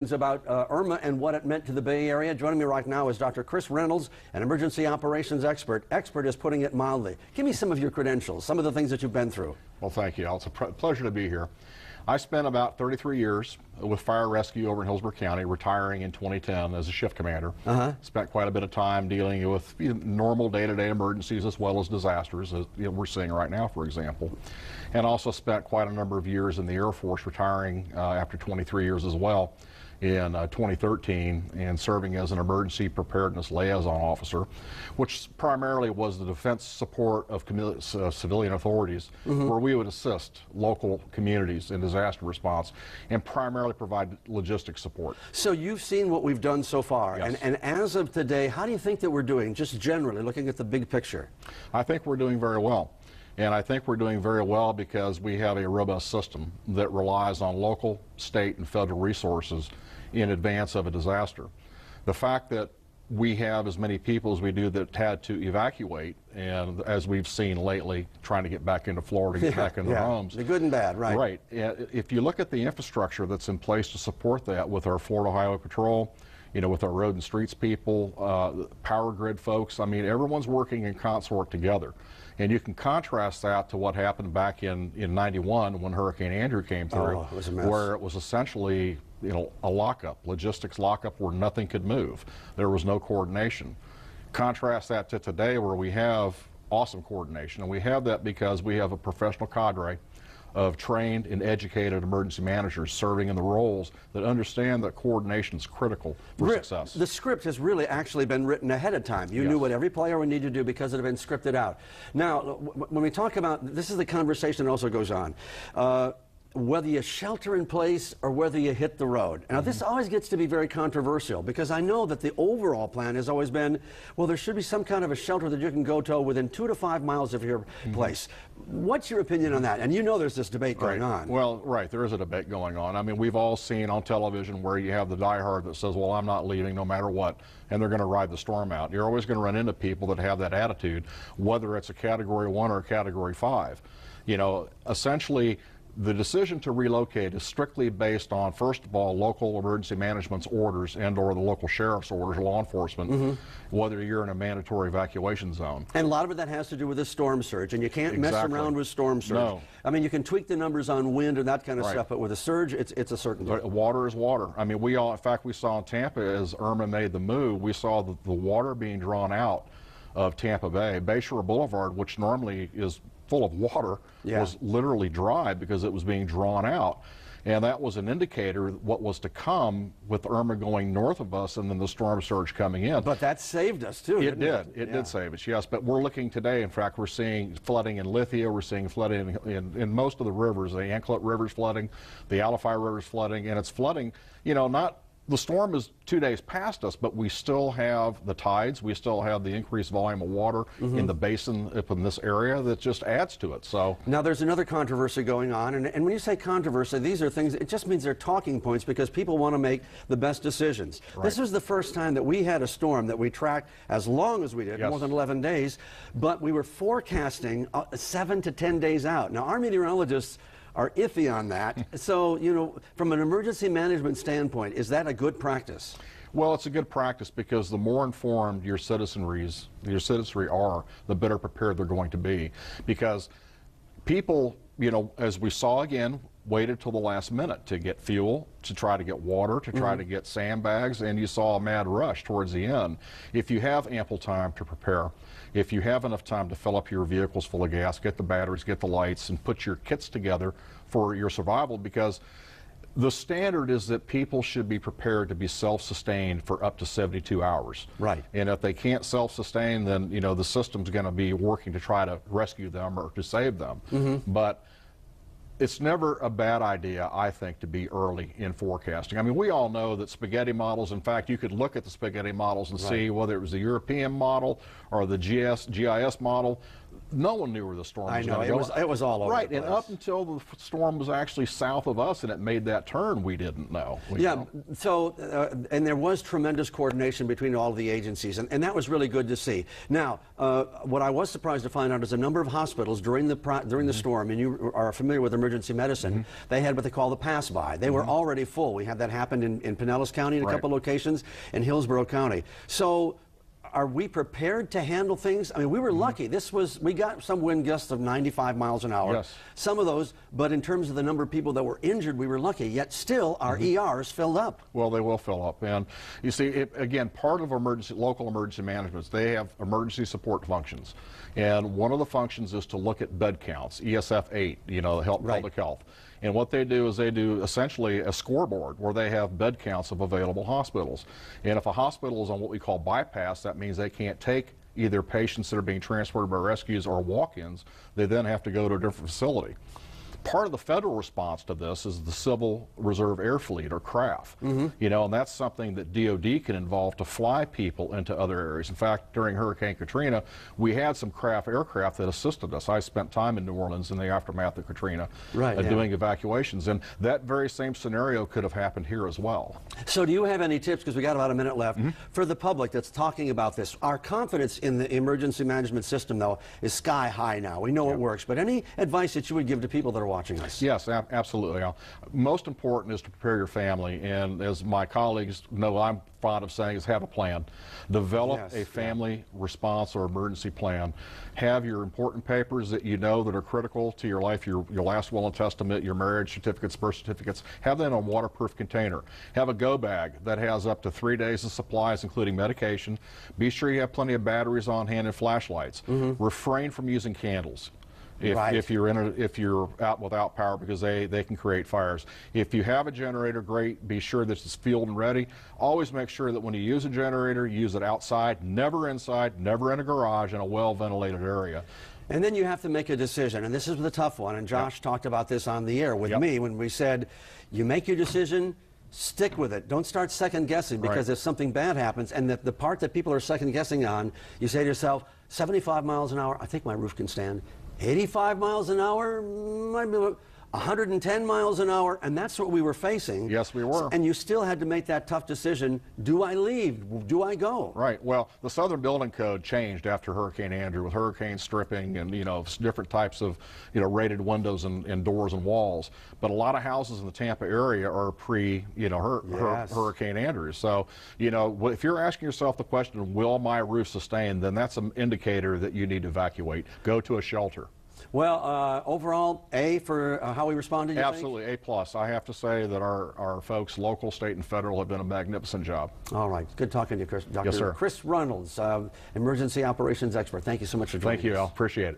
About Irma and what it meant to the Bay Area. Joining me right now is Dr. Chris Reynolds, an emergency operations expert. Expert is putting it mildly. Give me some of your credentials, some of the things that you've been through. Well, thank you, Al. It's a pleasure to be here. I spent about 33 years with fire rescue over in Hillsborough County, retiring in 2010 as a shift commander. Spent quite a bit of time dealing with normal day-to-day emergencies as well as disasters, as we're seeing right now, for example. And also spent quite a number of years in the Air Force, retiring after 23 years as well in 2013, and serving as an emergency preparedness liaison officer, which primarily was the defense support of civilian authorities, where we would assist local communities in disaster response and primarily provide logistics support. So you've seen what we've done so far, yes. and as of today, how do you think that we're doing, just generally looking at the big picture? I think we're doing very well. And I think we're doing very well because we have a robust system that relies on local, state, and federal resources in advance of a disaster. The fact that we have as many people as we do that had to evacuate, and as we've seen lately, trying to get back into Florida, get back into their homes. The good and bad, right? Right. If you look at the infrastructure that's in place to support that with our Florida Highway Patrol, with our road and streets people, power grid folks, I mean, everyone's working in consort together. And you can contrast that to what happened back in 91 when Hurricane Andrew came through, it was a mess. Where it was essentially a lockup, logistics lockup where nothing could move. There was no coordination. Contrast that to today where we have awesome coordination, and we have that because we have a professional cadre of trained and educated emergency managers serving in the roles that understand that coordination is critical for success. The script has really actually been written ahead of time. You knew what every player would need to do because it had been scripted out. Now, when we talk about, this is the conversation that also goes on. Whether you shelter in place or whether you hit the road. Now, this always gets to be very controversial because I know that the overall plan has always been, well, there should be some kind of a shelter that you can go to within 2 to 5 miles of your place. What's your opinion on that? And there's this debate going on. Well, right, there is a debate going on. I mean, we've all seen on television where you have the diehard that says, well, I'm not leaving no matter what, and they're going to ride the storm out. You're always going to run into people that have that attitude, whether it's a Category 1 or a Category 5. Essentially, the decision to relocate is strictly based on, first of all, local emergency management's orders and/or the local sheriff's orders, law enforcement, whether you're in a mandatory evacuation zone. And a lot of it has to do with the storm surge, and you can't mess around with storm surge. No. I mean, you can tweak the numbers on wind and that kind of stuff, but with a surge, it's a certainty. But water is water. I mean, in fact, we saw in Tampa as Irma made the move, we saw the water being drawn out of Tampa Bay. Bayshore Boulevard, which normally is full of water, was literally dry because it was being drawn out. And that was an indicator of what was to come with Irma going north of us and then the storm surge coming in. But that saved us too, It did save us, yes. But we're looking today, in fact, we're seeing flooding in Lithia, we're seeing flooding in most of the rivers. The Anklet River's flooding, the Alafai River's flooding, and it's flooding, the storm is 2 days past us, but we still have the tides, we still have the increased volume of water in the basin up in this area that just adds to it. So now there's another controversy going on, and when you say controversy, these are things, it just means they're talking points because people want to make the best decisions. Right. This was the first time that we had a storm that we tracked as long as we did, more than 11 days, but we were forecasting 7 to 10 days out. Now our meteorologists are iffy on that. So, from an emergency management standpoint, is that a good practice? Well, it's a good practice because the more informed your citizenry are, the better prepared they're going to be. Because people, as we saw again, waited till the last minute to get fuel, to try to get water, to try to get sandbags, and you saw a mad rush towards the end. If you have ample time to prepare, if you have enough time to fill up your vehicles full of gas, get the batteries, get the lights, and put your kits together for your survival, because the standard is that people should be prepared to be self-sustained for up to 72 hours. Right. And if they can't self-sustain, then the system's going to be working to try to rescue them or to save them. But it's never a bad idea, I think, to be early in forecasting. I mean, we all know that spaghetti models, in fact, you could look at the spaghetti models and see whether it was the European model or the GIS model. no one knew where the storm was going to go. It was all over right, the place. And up until the storm was actually south of us and it made that turn, we didn't know. So, and there was tremendous coordination between all of the agencies, and that was really good to see. Now, what I was surprised to find out is a number of hospitals during the storm, and you are familiar with emergency medicine, they had what they call the pass-by. They were already full. We had that happen in Pinellas County in a couple locations, in Hillsborough County. So, are we prepared to handle things? I mean, we were lucky. We got some wind gusts of 95 miles an hour. Yes. Some of those, but in terms of the number of people that were injured, we were lucky. Yet still, our ERs filled up. Well, they will fill up. And you see, again, part of local emergency management, they have emergency support functions. And one of the functions is to look at bed counts, ESF 8, public health. And what they do is they do essentially a scoreboard where they have bed counts of available hospitals. And if a hospital is on what we call bypass, that means they can't take either patients that are being transported by rescues or walk-ins. They then have to go to a different facility. Part of the federal response to this is the Civil Reserve Air Fleet, or CRAF. And that's something that DOD can involve to fly people into other areas. In fact, during Hurricane Katrina, we had some CRAF aircraft that assisted us. I spent time in New Orleans in the aftermath of Katrina doing evacuations, and that very same scenario could have happened here as well. So do you have any tips, because we got about a minute left, for the public that's talking about this? Our confidence in the emergency management system, though, is sky high now. We know it works, but any advice that you would give to people that are watching us? Yes, absolutely. Most important is to prepare your family, and as my colleagues know, I'm fond of saying is have a plan. Develop a family response or emergency plan. Have your important papers that you know that are critical to your life, your last will and testament, your marriage certificates, birth certificates. Have that in a waterproof container. Have a go bag that has up to 3 days of supplies, including medication. Be sure you have plenty of batteries on hand and flashlights. Refrain from using candles. If you're out without power, because they can create fires. If you have a generator, great. Be sure that it's fueled and ready. Always make sure that when you use a generator, use it outside, never inside, never in a garage, in a well-ventilated area. And then you have to make a decision, and this is the tough one, and Josh talked about this on the air with me when we said, you make your decision, stick with it. Don't start second guessing, because if something bad happens, and the part that people are second guessing on, you say to yourself, 75 miles an hour, I think my roof can stand. 85 miles an hour, might be 110 miles an hour, and that's what we were facing. Yes, we were. And you still had to make that tough decision. Do I leave? Do I go? Right. Well, the Southern Building Code changed after Hurricane Andrew, with hurricane stripping and, different types of, rated windows and doors and walls. But a lot of houses in the Tampa area are Hurricane Andrew. So, if you're asking yourself the question, will my roof sustain, then that's an indicator that you need to evacuate. Go to a shelter. Well, overall, A for how we responded, you Absolutely, think? A+. I have to say that our folks, local, state, and federal, have done a magnificent job. All right. Good talking to you, Chris. Dr. Yes, sir. Chris Reynolds, emergency operations expert. Thank you so much for joining us. Thank you, Al. Appreciate it.